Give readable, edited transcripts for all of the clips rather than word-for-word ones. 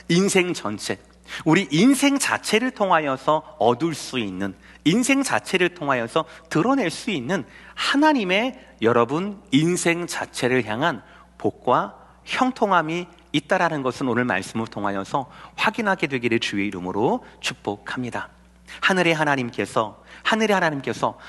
인생 전체, 우리 인생 자체를 통하여서 얻을 수 있는, 인생 자체를 통하여서 드러낼 수 있는 하나님의 여러분 인생 자체를 향한 복과 형통함이 있다라는 것은 오늘 말씀을 통하여서 확인하게 되기를 주의 이름으로 축복합니다. 하늘의 하나님께서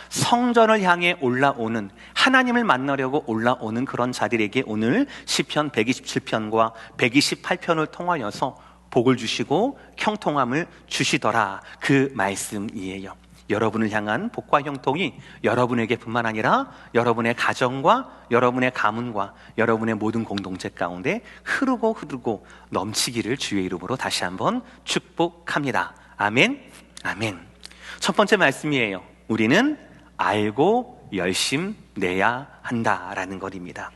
성전을 향해 올라오는, 하나님을 만나려고 올라오는 그런 자들에게 오늘 시편 127편과 128편을 통하여서 복을 주시고 형통함을 주시더라, 그 말씀이에요. 여러분을 향한 복과 형통이 여러분에게 뿐만 아니라 여러분의 가정과 여러분의 가문과 여러분의 모든 공동체 가운데 흐르고 넘치기를 주의 이름으로 다시 한번 축복합니다. 아멘, 아멘. 첫 번째 말씀이에요. 우리는 알고 열심내야 한다라는 것입니다.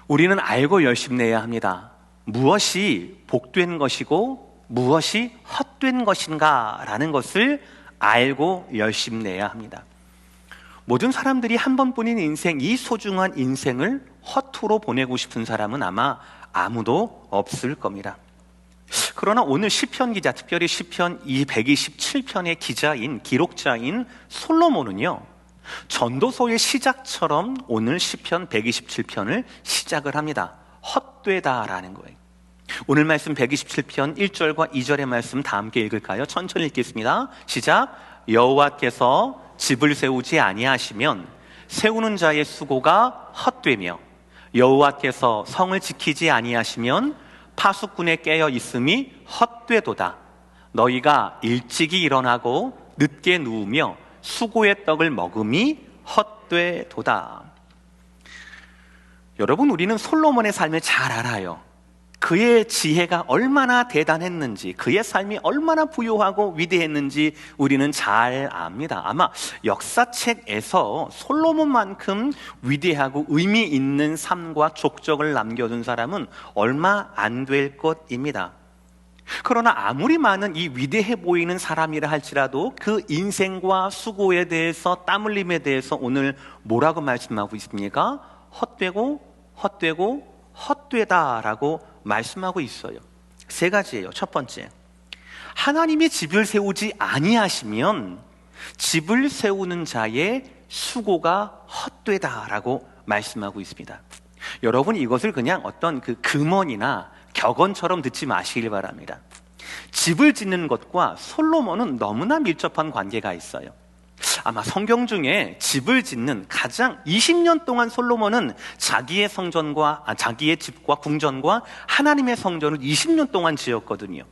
우리는 알고 열심내야 합니다. 무엇이 복된 것이고 무엇이 헛된 것인가 라는 것을 알고 열심내야 합니다. 모든 사람들이 한 번뿐인 인생, 이 소중한 인생을 허투루 보내고 싶은 사람은 아마 아무도 없을 겁니다. 그러나 오늘 시편 기자, 특별히 시편 127편의 기자인, 기록자인 솔로몬은요, 전도서의 시작처럼 오늘 시편 127편을 시작을 합니다. 헛되다라는 거예요. 오늘 말씀 127편 1절과 2절의 말씀 다 함께 읽을까요? 천천히 읽겠습니다. 시작. 여호와께서 집을 세우지 아니하시면 세우는 자의 수고가 헛되며 여호와께서 성을 지키지 아니하시면 파수꾼의 깨어 있음이 헛되도다. 너희가 일찍이 일어나고 늦게 누우며 수고의 떡을 먹음이 헛되도다. 여러분, 우리는 솔로몬의 삶을 잘 알아요. 그의 지혜가 얼마나 대단했는지, 그의 삶이 얼마나 부유하고 위대했는지 우리는 잘 압니다. 아마 역사책에서 솔로몬만큼 위대하고 의미 있는 삶과 족적을 남겨둔 사람은 얼마 안 될 것입니다. 그러나 아무리 많은 이 위대해 보이는 사람이라 할지라도 그 인생과 수고에 대해서, 땀 흘림에 대해서 오늘 뭐라고 말씀하고 있습니까? 헛되고 헛되다라고 말씀하고 있어요. 세 가지예요. 첫 번째, 하나님이 집을 세우지 아니하시면 집을 세우는 자의 수고가 헛되다라고 말씀하고 있습니다. 여러분, 이것을 그냥 어떤 그 금언이나 격언처럼 듣지 마시길 바랍니다. 집을 짓는 것과 솔로몬은 너무나 밀접한 관계가 있어요. 아마 성경 중에 집을 짓는 가장 20년 동안 솔로몬은 자기의 집과 궁전과 하나님의 성전을 20년 동안 지었거든요.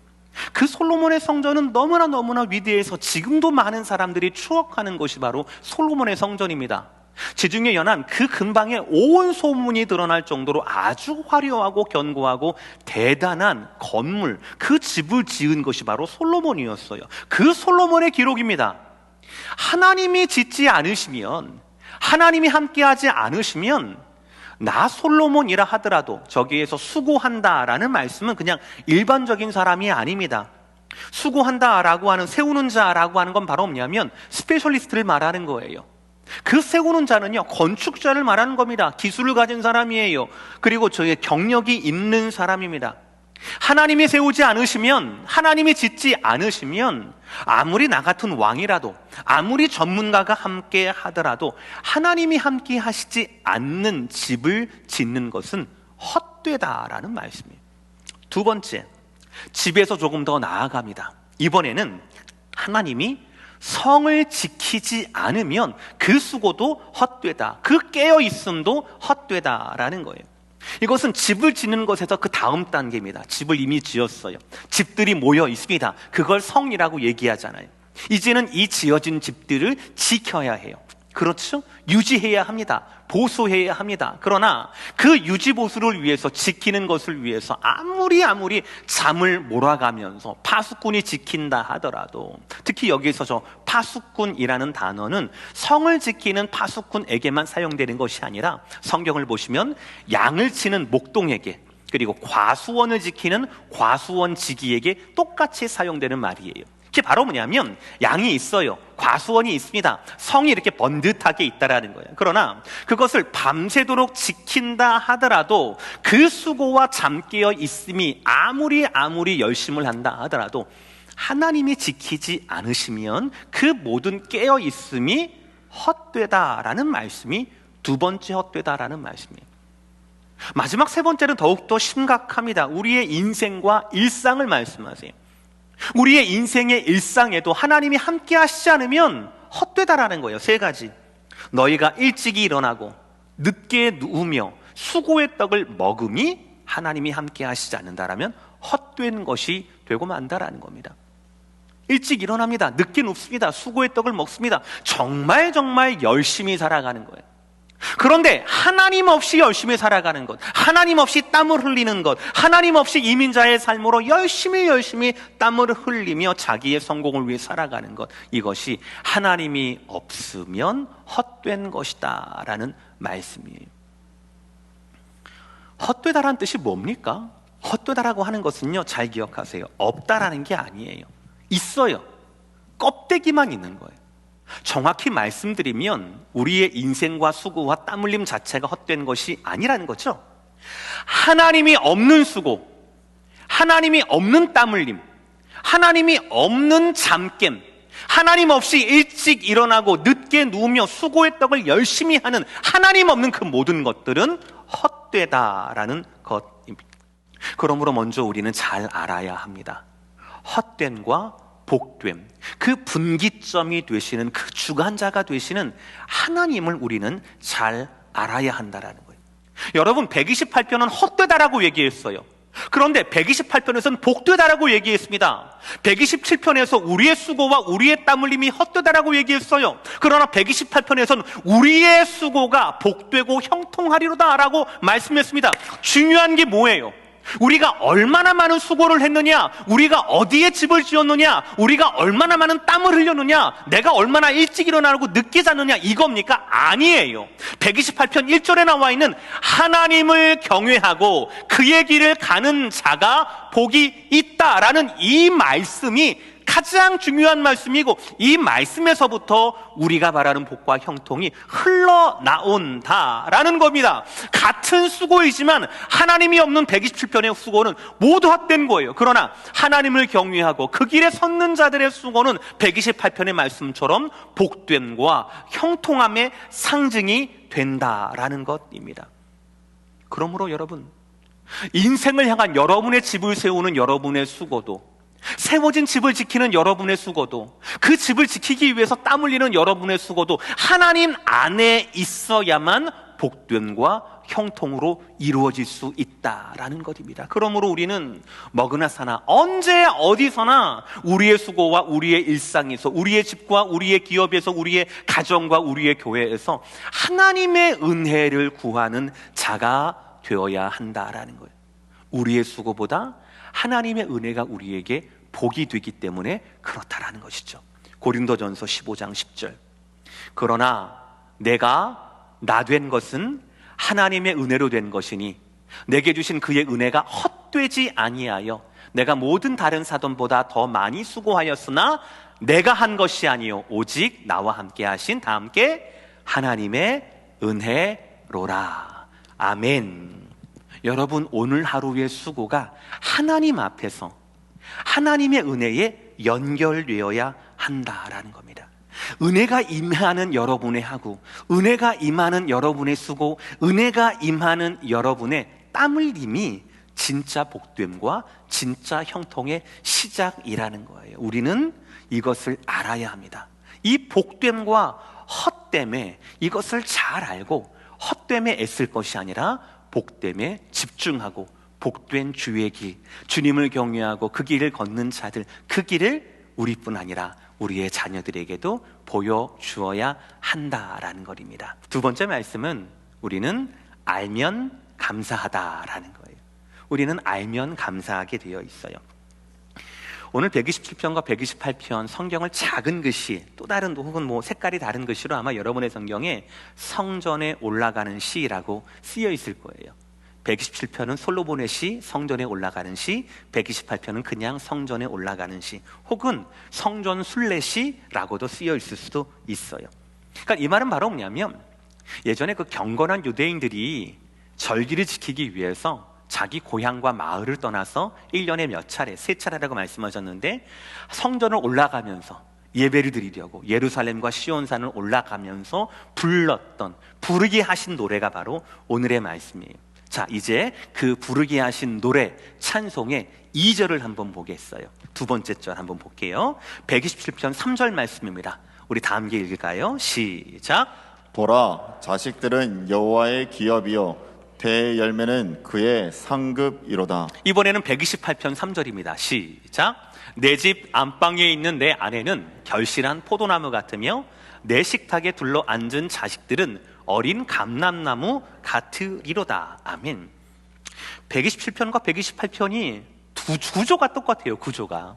그 솔로몬의 성전은 너무나 위대해서 지금도 많은 사람들이 추억하는 것이 바로 솔로몬의 성전입니다. 지중해 연안 그 근방에 온 소문이 드러날 정도로 아주 화려하고 견고하고 대단한 건물, 그 집을 지은 것이 바로 솔로몬이었어요. 그 솔로몬의 기록입니다. 하나님이 짓지 않으시면, 하나님이 함께하지 않으시면 나 솔로몬이라 하더라도 저기에서 수고한다라는 말씀은 그냥 일반적인 사람이 아닙니다. 수고한다라고 하는, 세우는 자라고 하는 건 바로 뭐냐면 스페셜리스트를 말하는 거예요. 그 세우는 자는요, 건축자를 말하는 겁니다. 기술을 가진 사람이에요. 그리고 저의 경력이 있는 사람입니다. 하나님이 세우지 않으시면, 하나님이 짓지 않으시면 아무리 나 같은 왕이라도, 아무리 전문가가 함께 하더라도 하나님이 함께 하시지 않는 집을 짓는 것은 헛되다라는 말씀이에요. 두 번째, 집에서 조금 더 나아갑니다. 이번에는 하나님이 성을 지키지 않으면 그 수고도 헛되다, 그 깨어있음도 헛되다라는 거예요. 이것은 집을 짓는 것에서 그 다음 단계입니다. 집을 이미 지었어요. 집들이 모여 있습니다. 그걸 성이라고 얘기하잖아요. 이제는 이 지어진 집들을 지켜야 해요. 그렇죠? 유지해야 합니다. 보수해야 합니다. 그러나 그 유지 보수를 위해서, 지키는 것을 위해서 아무리 잠을 몰아가면서 파수꾼이 지킨다 하더라도, 특히 여기서 저 파수꾼이라는 단어는 성을 지키는 파수꾼에게만 사용되는 것이 아니라 성경을 보시면 양을 치는 목동에게, 그리고 과수원을 지키는 과수원 지기에게 똑같이 사용되는 말이에요. 그게 바로 뭐냐면 양이 있어요. 과수원이 있습니다. 성이 이렇게 번듯하게 있다라는 거예요. 그러나 그것을 밤새도록 지킨다 하더라도 그 수고와 잠깨어 있음이 아무리 열심을 한다 하더라도 하나님이 지키지 않으시면 그 모든 깨어 있음이 헛되다라는 말씀이 두 번째 헛되다라는 말씀이에요. 마지막 세 번째는 더욱더 심각합니다. 우리의 인생과 일상을 말씀하세요. 우리의 인생의 일상에도 하나님이 함께 하시지 않으면 헛되다라는 거예요. 세 가지. 너희가 일찍이 일어나고 늦게 누우며 수고의 떡을 먹음이 하나님이 함께 하시지 않는다라면 헛된 것이 되고 만다라는 겁니다. 일찍 일어납니다. 늦게 눕습니다. 수고의 떡을 먹습니다. 정말 열심히 살아가는 거예요. 그런데 하나님 없이 열심히 살아가는 것, 하나님 없이 땀을 흘리는 것, 하나님 없이 이민자의 삶으로 열심히 땀을 흘리며 자기의 성공을 위해 살아가는 것, 이것이 하나님이 없으면 헛된 것이다 라는 말씀이에요. 헛되다라는 뜻이 뭡니까? 헛되다라고 하는 것은요, 잘 기억하세요. 없다라는 게 아니에요. 있어요. 껍데기만 있는 거예요. 정확히 말씀드리면 우리의 인생과 수고와 땀 흘림 자체가 헛된 것이 아니라는 거죠. 하나님이 없는 수고, 하나님이 없는 땀 흘림, 하나님이 없는 잠깸, 하나님 없이 일찍 일어나고 늦게 누우며 수고의 떡을 열심히 하는 하나님 없는 그 모든 것들은 헛되다라는 것입니다. 그러므로 먼저 우리는 잘 알아야 합니다. 헛됨과 복됨, 그 분기점이 되시는, 그 주관자가 되시는 하나님을 우리는 잘 알아야 한다라는 거예요. 여러분, 128편은 헛되다라고 얘기했어요. 그런데 128편에서는 복되다라고 얘기했습니다. 127편에서 우리의 수고와 우리의 땀 흘림이 헛되다라고 얘기했어요. 그러나 128편에서는 우리의 수고가 복되고 형통하리로다라고 말씀했습니다. 중요한 게 뭐예요? 우리가 얼마나 많은 수고를 했느냐, 우리가 어디에 집을 지었느냐, 우리가 얼마나 많은 땀을 흘렸느냐, 내가 얼마나 일찍 일어나고 늦게 잤느냐, 이겁니까? 아니에요. 128편 1절에 나와 있는 하나님을 경외하고 그의 길을 가는 자가 복이 있다라는 이 말씀이 가장 중요한 말씀이고, 이 말씀에서부터 우리가 바라는 복과 형통이 흘러나온다라는 겁니다. 같은 수고이지만 하나님이 없는 127편의 수고는 모두 헛된 거예요. 그러나 하나님을 경외하고 그 길에 섰는 자들의 수고는 128편의 말씀처럼 복됨과 형통함의 상징이 된다라는 것입니다. 그러므로 여러분, 인생을 향한 여러분의 집을 세우는 여러분의 수고도, 세워진 집을 지키는 여러분의 수고도, 그 집을 지키기 위해서 땀 흘리는 여러분의 수고도 하나님 안에 있어야만 복됨과 형통으로 이루어질 수 있다라는 것입니다. 그러므로 우리는 먹으나 사나 언제 어디서나 우리의 수고와 우리의 일상에서, 우리의 집과 우리의 기업에서, 우리의 가정과 우리의 교회에서 하나님의 은혜를 구하는 자가 되어야 한다라는 거예요. 우리의 수고보다 하나님의 은혜가 우리에게 복이 되기 때문에 그렇다라는 것이죠. 고린도전서 15장 10절. 그러나 내가 나 된 것은 하나님의 은혜로 된 것이니 내게 주신 그의 은혜가 헛되지 아니하여 내가 모든 다른 사돈보다 더 많이 수고하였으나 내가 한 것이 아니요 오직 나와 함께 하신, 다 함께 하나님의 은혜로라. 아멘. 여러분, 오늘 하루의 수고가 하나님 앞에서 하나님의 은혜에 연결되어야 한다라는 겁니다. 은혜가 임하는 여러분의 하루, 은혜가 임하는 여러분의 수고, 은혜가 임하는 여러분의 땀 흘림이 진짜 복됨과 진짜 형통의 시작이라는 거예요. 우리는 이것을 알아야 합니다. 이 복됨과 헛됨에, 이것을 잘 알고 헛됨에 애쓸 것이 아니라 복됨에 집중하고 복된 주의 길, 주님을 경외하고 그 길을 걷는 자들, 그 길을 우리뿐 아니라 우리의 자녀들에게도 보여주어야 한다라는 것입니다. 두 번째 말씀은 우리는 알면 감사하다라는 거예요. 우리는 알면 감사하게 되어 있어요. 오늘 127편과 128편 성경을 작은 글씨, 또 다른 혹은 색깔이 다른 글씨로 아마 여러분의 성경에 성전에 올라가는 시라고 쓰여 있을 거예요. 127편은 솔로몬의 시, 성전에 올라가는 시, 128편은 그냥 성전에 올라가는 시, 혹은 성전 순례시라고도 쓰여 있을 수도 있어요. 그러니까 이 말은 바로 뭐냐면, 예전에 그 경건한 유대인들이 절기를 지키기 위해서 자기 고향과 마을을 떠나서 1년에 몇 차례, 3차례라고 말씀하셨는데, 성전을 올라가면서 예배를 드리려고 예루살렘과 시온산을 올라가면서 불렀던, 부르게 하신 노래가 바로 오늘의 말씀이에요. 자, 이제 그 부르게 하신 노래 찬송의 2절을 한번 보겠어요. 두 번째 절 한번 볼게요. 127편 3절 말씀입니다. 우리 다 함께 읽을까요? 시작. 보라, 자식들은 여호와의 기업이요 대열매는 그의 상급이로다. 이번에는 128편 3절입니다. 시작. 내 집 안방에 있는 내 아내는 결실한 포도나무 같으며 내 식탁에 둘러 앉은 자식들은 어린 감람나무 같으리로다. 아멘. 127편과 128편이 구조가 똑같아요. 구조가.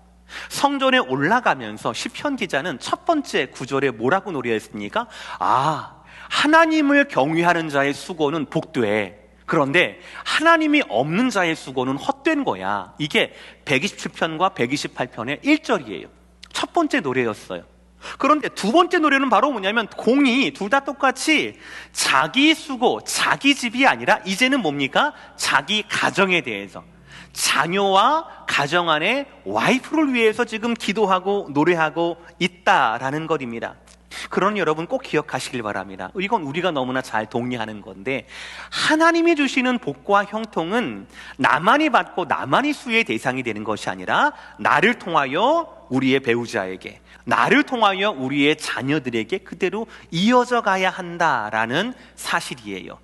성전에 올라가면서 시편 기자는 첫 번째 구절에 뭐라고 노래했습니까? 하나님을 경외하는 자의 수고는 복돼. 그런데 하나님이 없는 자의 수고는 헛된 거야. 이게 127편과 128편의 1절이에요. 첫 번째 노래였어요. 그런데 두 번째 노래는 바로 뭐냐면, 공이 둘 다 똑같이 자기 수고, 자기 집이 아니라 이제는 뭡니까? 자기 가정에 대해서, 자녀와 가정 안에 와이프를 위해서 지금 기도하고 노래하고 있다라는 것입니다. 그러니 여러분 꼭 기억하시길 바랍니다. 이건 우리가 너무나 잘 동의하는 건데, 하나님이 주시는 복과 형통은 나만이 받고 나만이 수의 대상이 되는 것이 아니라 나를 통하여 우리의 배우자에게, 나를 통하여 우리의 자녀들에게 그대로 이어져 가야 한다라는 사실이에요.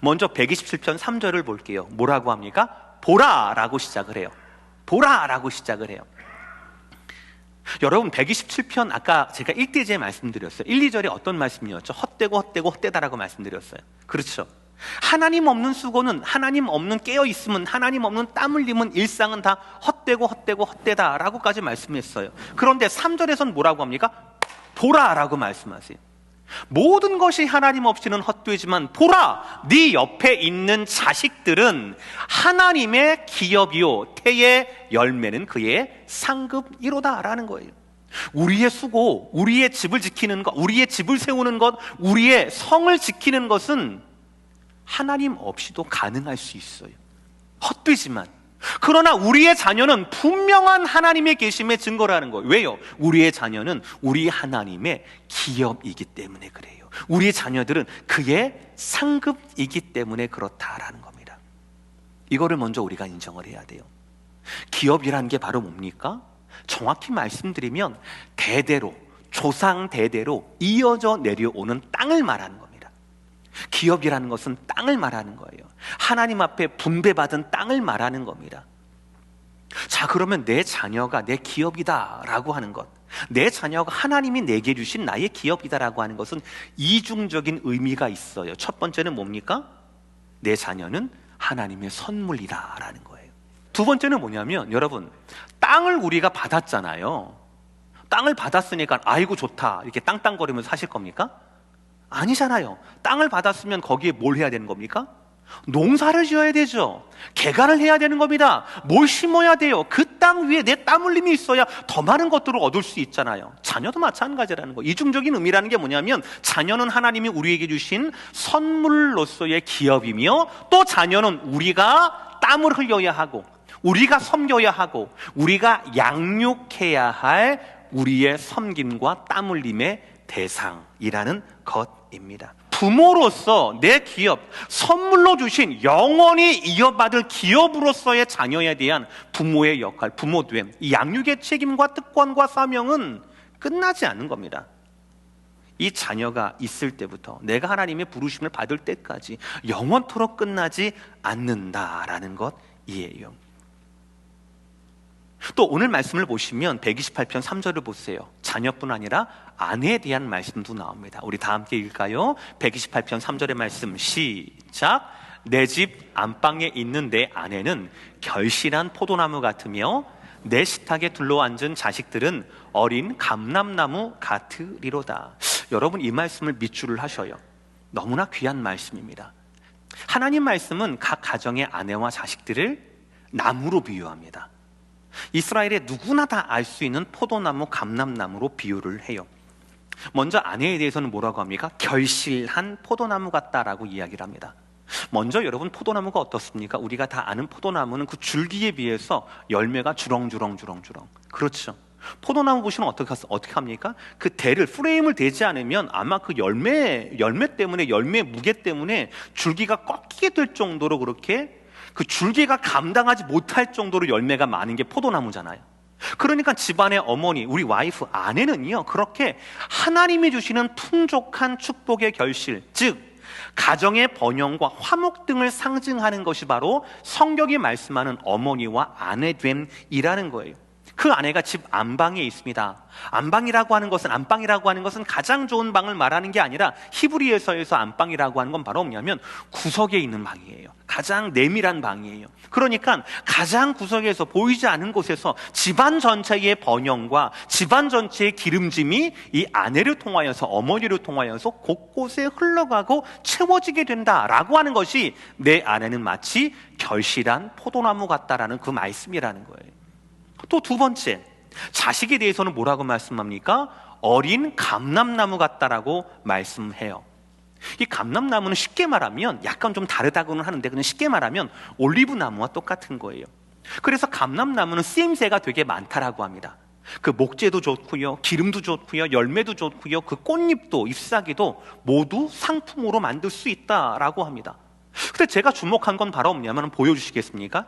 먼저 127편 3절을 볼게요. 뭐라고 합니까? 보라라고 시작을 해요. 보라라고 시작을 해요. 여러분, 127편 아까 제가 1대제 말씀드렸어요. 1, 2절에 어떤 말씀이었죠? 헛되고 헛되고 헛되다라고 말씀드렸어요. 그렇죠. 하나님 없는 수고는, 하나님 없는 깨어있음은, 하나님 없는 땀 흘림은, 일상은 다 헛되고 헛되고 헛되다라고까지 말씀했어요. 그런데 3절에서는 뭐라고 합니까? 보라라고 말씀하세요. 모든 것이 하나님 없이는 헛되지만 보라, 네 옆에 있는 자식들은 하나님의 기업이요 태의 열매는 그의 상급이로다라는 거예요. 우리의 수고, 우리의 집을 지키는 것, 우리의 집을 세우는 것, 우리의 성을 지키는 것은 하나님 없이도 가능할 수 있어요. 헛되지만. 그러나 우리의 자녀는 분명한 하나님의 계심의 증거라는 거예요. 왜요? 우리의 자녀는 우리 하나님의 기업이기 때문에 그래요. 우리의 자녀들은 그의 상급이기 때문에 그렇다라는 겁니다. 이거를 먼저 우리가 인정을 해야 돼요. 기업이라는 게 바로 뭡니까? 정확히 말씀드리면 대대로, 조상 대대로 이어져 내려오는 땅을 말하는 겁니다. 기업이라는 것은 땅을 말하는 거예요. 하나님 앞에 분배받은 땅을 말하는 겁니다. 자, 그러면 내 자녀가 내 기업이다라고 하는 것, 내 자녀가 하나님이 내게 주신 나의 기업이다라고 하는 것은 이중적인 의미가 있어요. 첫 번째는 뭡니까? 내 자녀는 하나님의 선물이다라는 거예요. 두 번째는 뭐냐면, 여러분, 땅을 우리가 받았잖아요. 땅을 받았으니까 아이고 좋다 이렇게 땅땅거리면서 사실 겁니까? 아니잖아요. 땅을 받았으면 거기에 뭘 해야 되는 겁니까? 농사를 지어야 되죠. 개간을 해야 되는 겁니다. 뭘 심어야 돼요? 그 땅 위에 내 땀 흘림이 있어야 더 많은 것들을 얻을 수 있잖아요. 자녀도 마찬가지라는 거. 이중적인 의미라는 게 뭐냐면, 자녀는 하나님이 우리에게 주신 선물로서의 기업이며, 또 자녀는 우리가 땀을 흘려야 하고, 우리가 섬겨야 하고, 우리가 양육해야 할 우리의 섬김과 땀 흘림의 대상이라는 것입니다. 부모로서 내 기업, 선물로 주신 영원히 이어받을 기업으로서의 자녀에 대한 부모의 역할, 부모됨, 이 양육의 책임과 특권과 사명은 끝나지 않는 겁니다. 이 자녀가 있을 때부터 내가 하나님의 부르심을 받을 때까지 영원토록 끝나지 않는다라는 것이에요. 또 오늘 말씀을 보시면 128편 3절을 보세요. 자녀뿐 아니라 아내에 대한 말씀도 나옵니다. 우리 다 함께 읽을까요? 128편 3절의 말씀 시작. 내 집 안방에 있는 내 아내는 결실한 포도나무 같으며 내 식탁에 둘러앉은 자식들은 어린 감람나무 같으리로다. 여러분, 이 말씀을 밑줄을 하셔요. 너무나 귀한 말씀입니다. 하나님 말씀은 각 가정의 아내와 자식들을 나무로 비유합니다. 이스라엘에 누구나 다 알 수 있는 포도나무, 감람나무로 비유를 해요. 먼저 아내에 대해서는 뭐라고 합니까? 결실한 포도나무 같다라고 이야기를 합니다. 먼저 여러분, 포도나무가 어떻습니까? 우리가 다 아는 포도나무는 그 줄기에 비해서 열매가 주렁주렁. 그렇죠. 포도나무 보시면 어떻게 합니까? 그 대를, 프레임을 대지 않으면 아마 그 열매 때문에, 열매 무게 때문에 줄기가 꺾이게 될 정도로, 그렇게 그 줄기가 감당하지 못할 정도로 열매가 많은 게 포도나무잖아요. 그러니까 집안의 어머니, 우리 와이프, 아내는요, 그렇게 하나님이 주시는 풍족한 축복의 결실, 즉 가정의 번영과 화목 등을 상징하는 것이 바로 성경이 말씀하는 어머니와 아내됨이라는 거예요. 그 아내가 집 안방에 있습니다. 안방이라고 하는 것은 가장 좋은 방을 말하는 게 아니라, 히브리어에서 안방이라고 하는 건 바로 뭐냐면 구석에 있는 방이에요. 가장 내밀한 방이에요. 그러니까 가장 구석에서, 보이지 않는 곳에서 집안 전체의 번영과 집안 전체의 기름짐이 이 아내를 통하여서, 어머니를 통하여서 곳곳에 흘러가고 채워지게 된다라고 하는 것이, 내 아내는 마치 결실한 포도나무 같다라는 그 말씀이라는 거예요. 또 두 번째, 자식에 대해서는 뭐라고 말씀합니까? 어린 감람나무 같다라고 말씀해요. 이 감람나무는 쉽게 말하면, 약간 좀 다르다고는 하는데, 그냥 쉽게 말하면 올리브 나무와 똑같은 거예요. 그래서 감람나무는 쓰임새가 되게 많다라고 합니다. 그 목재도 좋고요, 기름도 좋고요, 열매도 좋고요, 그 꽃잎도, 잎사귀도 모두 상품으로 만들 수 있다라고 합니다. 근데 제가 주목한 건 바로 뭐냐면, 보여주시겠습니까?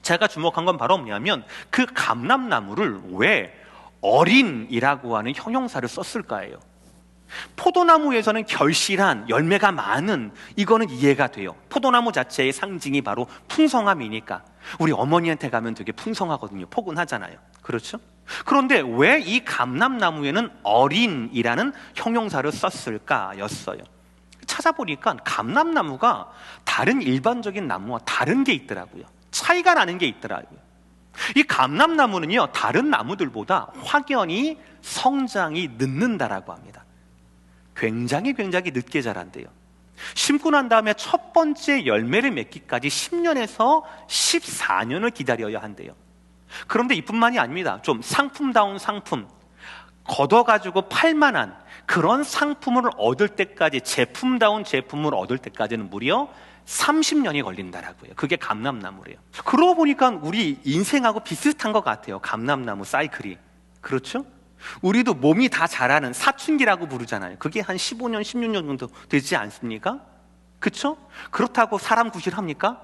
제가 주목한 건 바로 뭐냐면, 그 감람나무를 왜 어린이라고 하는 형용사를 썼을까예요. 포도나무에서는 결실한, 열매가 많은, 이거는 이해가 돼요. 포도나무 자체의 상징이 바로 풍성함이니까. 우리 어머니한테 가면 되게 풍성하거든요. 포근하잖아요. 그렇죠? 그런데 왜 이 감람나무에는 어린이라는 형용사를 썼을까였어요. 찾아보니까 감람나무가 다른 일반적인 나무와 다른 게 있더라고요. 차이가 나는 게 있더라고요. 이 감람나무는요, 다른 나무들보다 확연히 성장이 늦는다라고 합니다. 굉장히 늦게 자란대요. 심고 난 다음에 첫 번째 열매를 맺기까지 10년에서 14년을 기다려야 한대요. 그런데 이뿐만이 아닙니다. 좀 상품다운 상품, 걷어가지고 팔만한 그런 상품을 얻을 때까지, 제품다운 제품을 얻을 때까지는 무려 30년이 걸린다라고요. 그게 감람나무래요. 그러고 보니까 우리 인생하고 비슷한 것 같아요. 감람나무 사이클이. 그렇죠? 우리도 몸이 다 자라는 사춘기라고 부르잖아요. 그게 한 15년, 16년 정도 되지 않습니까? 그렇죠? 그렇다고 사람 구실합니까?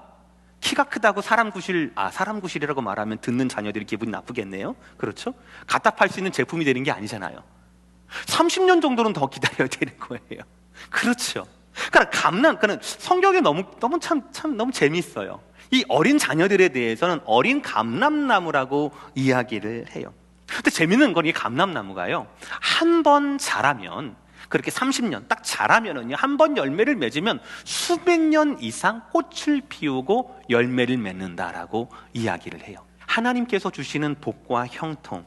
키가 크다고 사람 구실이라고 말하면 듣는 자녀들이 기분이 나쁘겠네요. 그렇죠? 갖다 팔 수 있는 제품이 되는 게 아니잖아요. 30년 정도는 더 기다려야 되는 거예요. 그렇죠? 그러니까 성경이 너무 재미있어요. 이 어린 자녀들에 대해서는 어린 감람나무라고 이야기를 해요. 근데 재밌는 건 이 감람나무가요, 한 번 자라면, 그렇게 30년 딱 자라면은요, 한 번 열매를 맺으면 수백 년 이상 꽃을 피우고 열매를 맺는다라고 이야기를 해요. 하나님께서 주시는 복과 형통,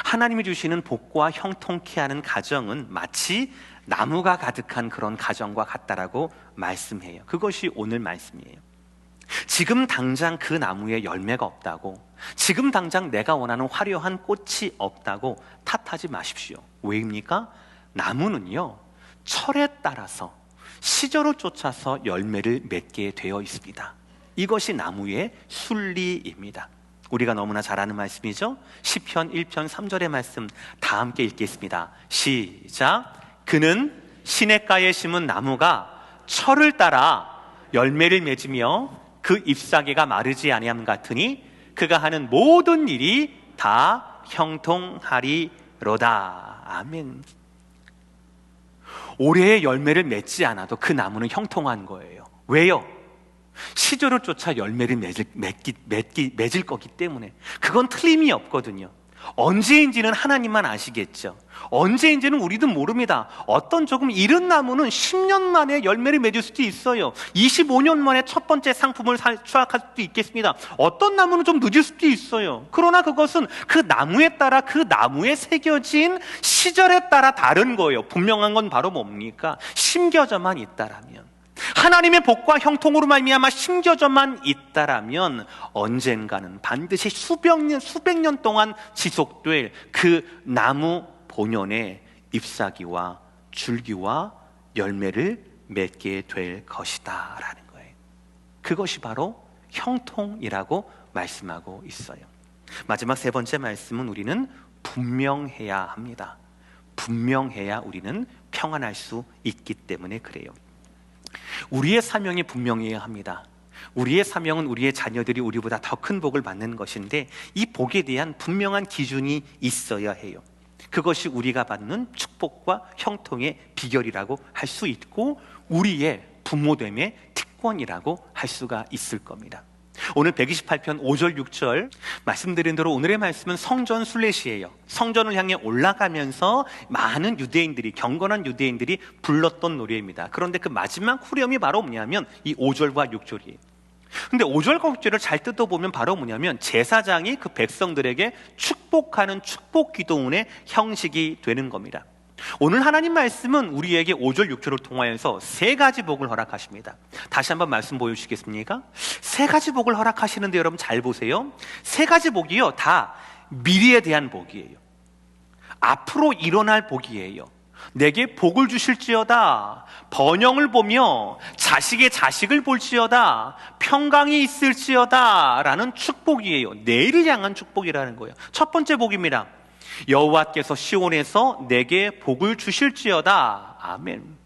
하나님이 주시는 복과 형통케 하는 가정은 마치 나무가 가득한 그런 가정과 같다라고 말씀해요. 그것이 오늘 말씀이에요. 지금 당장 그 나무에 열매가 없다고, 지금 당장 내가 원하는 화려한 꽃이 없다고 탓하지 마십시오. 왜입니까? 나무는요, 철에 따라서, 시절을 쫓아서 열매를 맺게 되어 있습니다. 이것이 나무의 순리입니다. 우리가 너무나 잘 아는 말씀이죠. 시편 1편 3절의 말씀 다 함께 읽겠습니다. 시작. 그는 시냇가에 심은 나무가 철을 따라 열매를 맺으며 그 잎사귀가 마르지 아니함 같으니 그가 하는 모든 일이 다 형통하리로다. 아멘. 올해의 열매를 맺지 않아도 그 나무는 형통한 거예요. 왜요? 시절을 쫓아 열매를 맺을 거기 때문에. 그건 틀림이 없거든요. 언제인지는 하나님만 아시겠죠. 언제인지는 우리도 모릅니다. 어떤 조금 이른 나무는 10년 만에 열매를 맺을 수도 있어요. 25년 만에 첫 번째 상품을 수확할 수도 있겠습니다. 어떤 나무는 좀 늦을 수도 있어요. 그러나 그것은 그 나무에 따라, 그 나무에 새겨진 시절에 따라 다른 거예요. 분명한 건 바로 뭡니까? 심겨져만 있다라면. 하나님의 복과 형통으로 말미암아 심겨져만 있다라면 언젠가는 반드시 수백 년 동안 지속될 그 나무 본연의 잎사귀와 줄기와 열매를 맺게 될 것이다 라는 거예요. 그것이 바로 형통이라고 말씀하고 있어요. 마지막 세 번째 말씀은 우리는 분명해야 합니다. 분명해야 우리는 평안할 수 있기 때문에 그래요. 우리의 사명이 분명해야 합니다. 우리의 사명은 우리의 자녀들이 우리보다 더 큰 복을 받는 것인데 이 복에 대한 분명한 기준이 있어야 해요. 그것이 우리가 받는 축복과 형통의 비결이라고 할 수 있고 우리의 부모됨의 특권이라고 할 수가 있을 겁니다. 오늘 128편 5절 6절 말씀드린 대로 오늘의 말씀은 성전 순례시예요. 성전을 향해 올라가면서 많은 유대인들이, 경건한 유대인들이 불렀던 노래입니다. 그런데 그 마지막 후렴이 바로 뭐냐면 이 5절과 6절이에요. 근데 5절과 6절을 잘 뜯어보면 바로 뭐냐면 제사장이 그 백성들에게 축복하는 축복 기도문의 형식이 되는 겁니다. 오늘 하나님 말씀은 우리에게 5절 6절을 통하여서 세 가지 복을 허락하십니다. 다시 한번 말씀 보여주시겠습니까? 세 가지 복을 허락하시는데 여러분 잘 보세요. 세 가지 복이요 다 미래에 대한 복이에요. 앞으로 일어날 복이에요. 내게 복을 주실지어다, 번영을 보며 자식의 자식을 볼지어다, 평강이 있을지어다 라는 축복이에요. 내일을 향한 축복이라는 거예요. 첫 번째 복입니다. 여호와께서 시온에서 내게 복을 주실지어다. 아멘.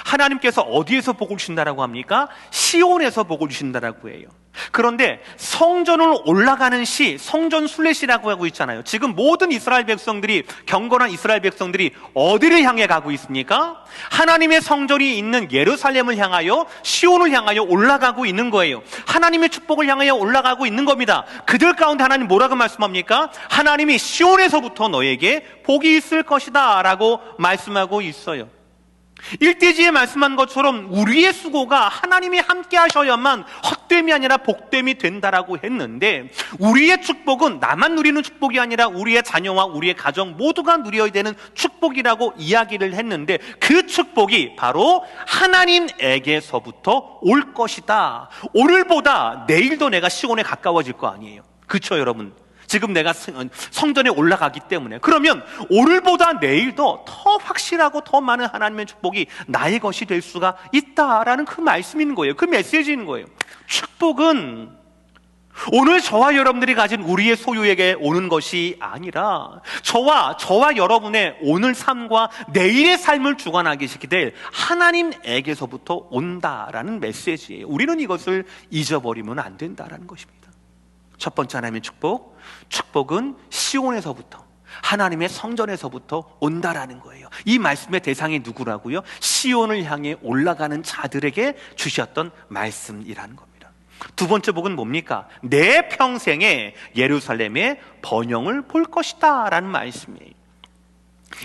하나님께서 어디에서 복을 주신다라고 합니까? 시온에서 복을 주신다라고 해요. 그런데 성전을 올라가는 시, 성전 순례시라고 하고 있잖아요. 지금 모든 이스라엘 백성들이, 경건한 이스라엘 백성들이 어디를 향해 가고 있습니까? 하나님의 성전이 있는 예루살렘을 향하여, 시온을 향하여 올라가고 있는 거예요. 하나님의 축복을 향하여 올라가고 있는 겁니다. 그들 가운데 하나님 뭐라고 말씀합니까? 하나님이 시온에서부터 너에게 복이 있을 것이다 라고 말씀하고 있어요. 일대지에 말씀한 것처럼 우리의 수고가 하나님이 함께 하셔야만 헛됨이 아니라 복됨이 된다라고 했는데, 우리의 축복은 나만 누리는 축복이 아니라 우리의 자녀와 우리의 가정 모두가 누려야 되는 축복이라고 이야기를 했는데, 그 축복이 바로 하나님에게서부터 올 것이다. 오늘보다 내일도 내가 시온에 가까워질 거 아니에요. 그렇죠 여러분? 지금 내가 성전에 올라가기 때문에, 그러면 오늘보다 내일도 더 확실하고 더 많은 하나님의 축복이 나의 것이 될 수가 있다라는 그 말씀인 거예요. 그 메시지인 거예요. 축복은 오늘 저와 여러분들이 가진 우리의 소유에게 오는 것이 아니라 저와 여러분의 오늘 삶과 내일의 삶을 주관하게 될 하나님에게서부터 온다라는 메시지예요. 우리는 이것을 잊어버리면 안 된다라는 것입니다. 첫 번째 하나님의 축복은 시온에서부터, 하나님의 성전에서부터 온다라는 거예요. 이 말씀의 대상이 누구라고요? 시온을 향해 올라가는 자들에게 주셨던 말씀이라는 겁니다. 두 번째 복은 뭡니까? 내 평생에 예루살렘의 번영을 볼 것이다 라는 말씀이에요.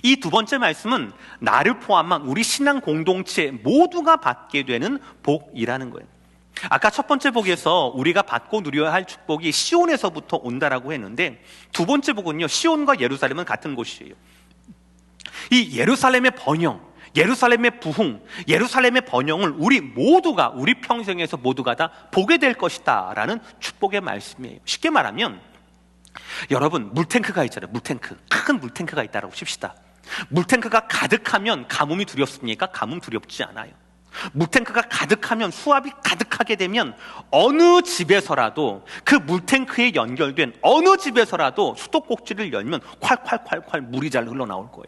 이 두 번째 말씀은 나를 포함한 우리 신앙 공동체 모두가 받게 되는 복이라는 거예요. 아까 첫 번째 복에서 우리가 받고 누려야 할 축복이 시온에서부터 온다라고 했는데, 두 번째 복은요, 시온과 예루살렘은 같은 곳이에요. 이 예루살렘의 번영, 예루살렘의 부흥, 예루살렘의 번영을 우리 모두가, 우리 평생에서 모두가 다 보게 될 것이다 라는 축복의 말씀이에요. 쉽게 말하면 여러분, 물탱크가 있잖아요. 물탱크, 큰 물탱크가 있다라고 칩시다. 물탱크가 가득하면 가뭄이 두렵습니까? 가뭄 두렵지 않아요. 물탱크가 가득하면, 수압이 가득하게 되면 어느 집에서라도, 그 물탱크에 연결된 어느 집에서라도 수도꼭지를 열면 콸콸콸콸 물이 잘 흘러나올 거예요.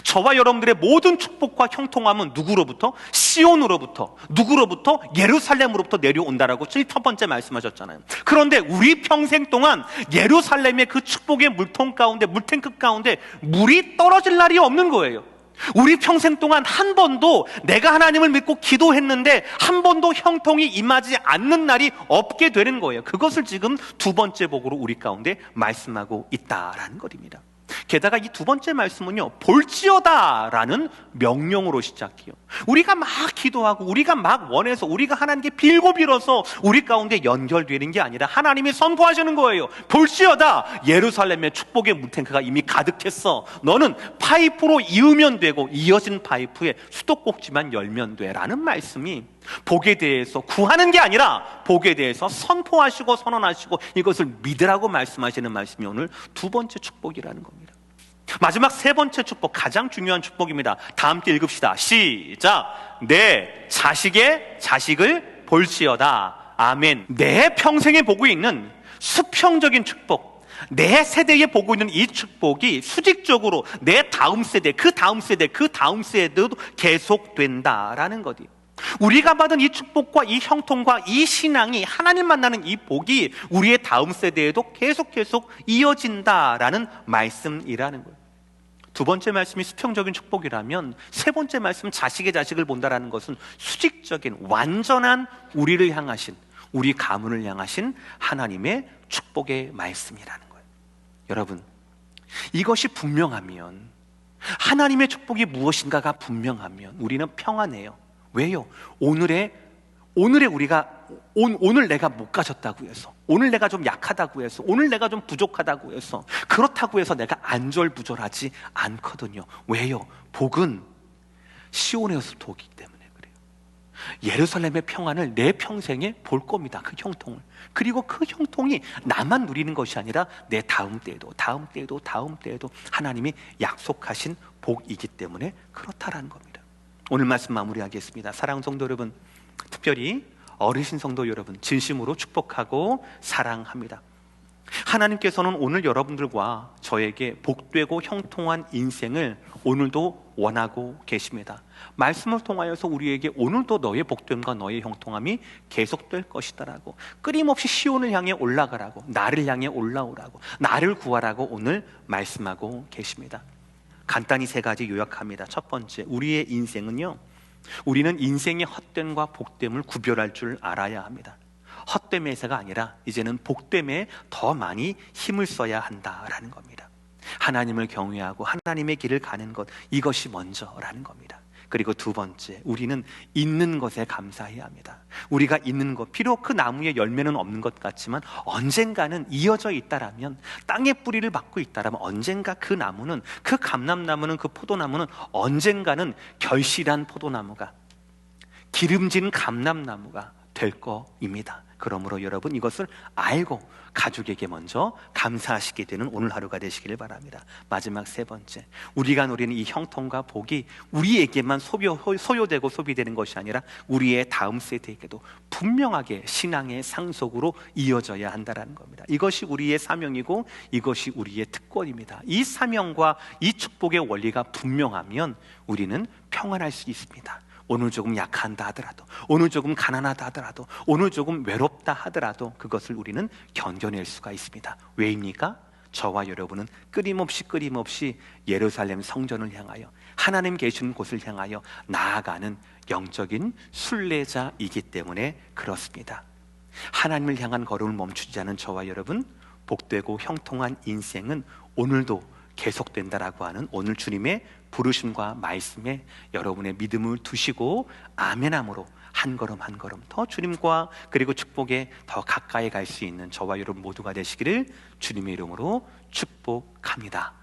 저와 여러분들의 모든 축복과 형통함은 누구로부터? 시온으로부터, 누구로부터? 예루살렘으로부터 내려온다라고 첫 번째 말씀하셨잖아요. 그런데 우리 평생 동안 예루살렘의 그 축복의 물통 가운데, 물탱크 가운데 물이 떨어질 날이 없는 거예요. 우리 평생 동안 한 번도 내가 하나님을 믿고 기도했는데 한 번도 형통이 임하지 않는 날이 없게 되는 거예요. 그것을 지금 두 번째 복으로 우리 가운데 말씀하고 있다라는 것입니다. 게다가 이 두 번째 말씀은요, 볼지어다 라는 명령으로 시작해요. 우리가 막 기도하고 우리가 막 원해서 우리가 하나님께 빌고 빌어서 우리 가운데 연결되는 게 아니라 하나님이 선포하시는 거예요. 볼지어다, 예루살렘의 축복의 물탱크가 이미 가득했어. 너는 파이프로 이으면 되고 이어진 파이프에 수도꼭지만 열면 돼 라는 말씀이 복에 대해서 구하는 게 아니라 복에 대해서 선포하시고 선언하시고 이것을 믿으라고 말씀하시는 말씀이 오늘 두 번째 축복이라는 겁니다. 마지막 세 번째 축복, 가장 중요한 축복입니다. 다 함께 읽읍시다. 시작. 내 자식의 자식을 볼지어다. 아멘. 내 평생에 보고 있는 수평적인 축복, 내 세대에 보고 있는 이 축복이 수직적으로 내 다음 세대, 그 다음 세대, 그 다음 세대도 계속된다라는 거지. 우리가 받은 이 축복과 이 형통과 이 신앙이, 하나님 만나는 이 복이 우리의 다음 세대에도 계속 이어진다라는 말씀이라는 거예요. 두 번째 말씀이 수평적인 축복이라면 세 번째 말씀 자식의 자식을 본다라는 것은 수직적인 완전한 우리를 향하신, 우리 가문을 향하신 하나님의 축복의 말씀이라는 거예요. 여러분, 이것이 분명하면, 하나님의 축복이 무엇인가가 분명하면 우리는 평안해요. 왜요? 오늘 내가 못 가졌다고 해서, 오늘 내가 좀 약하다고 해서, 오늘 내가 좀 부족하다고 해서, 그렇다고 해서 내가 안절부절하지 않거든요. 왜요? 복은 시온에서 도기 때문에 그래요. 예루살렘의 평안을 내 평생에 볼 겁니다. 그 형통을. 그리고 그 형통이 나만 누리는 것이 아니라 내 다음 때에도 하나님이 약속하신 복이기 때문에 그렇다라는 겁니다. 오늘 말씀 마무리하겠습니다. 사랑하는 성도 여러분, 특별히 어르신 성도 여러분, 진심으로 축복하고 사랑합니다. 하나님께서는 오늘 여러분들과 저에게 복되고 형통한 인생을 오늘도 원하고 계십니다. 말씀을 통하여서 우리에게 오늘도 너의 복됨과 너의 형통함이 계속될 것이다라고, 끊임없이 시온을 향해 올라가라고, 나를 향해 올라오라고, 나를 구하라고 오늘 말씀하고 계십니다. 간단히 세 가지 요약합니다. 첫 번째, 우리의 인생은요, 우리는 인생의 헛됨과 복됨을 구별할 줄 알아야 합니다. 헛됨에서가 아니라 이제는 복됨에 더 많이 힘을 써야 한다라는 겁니다. 하나님을 경외하고 하나님의 길을 가는 것, 이것이 먼저라는 겁니다. 그리고 두 번째, 우리는 있는 것에 감사해야 합니다. 우리가 있는 것, 비록 그 나무에 열매는 없는 것 같지만 언젠가는 이어져 있다라면, 땅에 뿌리를 받고 있다라면 언젠가 그 나무는, 그 감람나무는, 그 포도나무는 언젠가는 결실한 포도나무가, 기름진 감람나무가 될 거입니다. 그러므로 여러분, 이것을 알고 가족에게 먼저 감사하시게 되는 오늘 하루가 되시길 바랍니다. 마지막 세 번째, 우리가 누리는 이 형통과 복이 우리에게만 소요되고 소비되는 것이 아니라 우리의 다음 세대에게도 분명하게 신앙의 상속으로 이어져야 한다는 겁니다. 이것이 우리의 사명이고 이것이 우리의 특권입니다. 이 사명과 이 축복의 원리가 분명하면 우리는 평안할 수 있습니다. 오늘 조금 약한다 하더라도, 오늘 조금 가난하다 하더라도, 오늘 조금 외롭다 하더라도 그것을 우리는 견뎌낼 수가 있습니다. 왜입니까? 저와 여러분은 끊임없이 예루살렘 성전을 향하여, 하나님 계신 곳을 향하여 나아가는 영적인 순례자이기 때문에 그렇습니다. 하나님을 향한 걸음을 멈추지 않은 저와 여러분, 복되고 형통한 인생은 오늘도 계속된다라고 하는 오늘 주님의 부르심과 말씀에 여러분의 믿음을 두시고 아멘함으로 한 걸음 한 걸음 더 주님과 그리고 축복에 더 가까이 갈 수 있는 저와 여러분 모두가 되시기를 주님의 이름으로 축복합니다.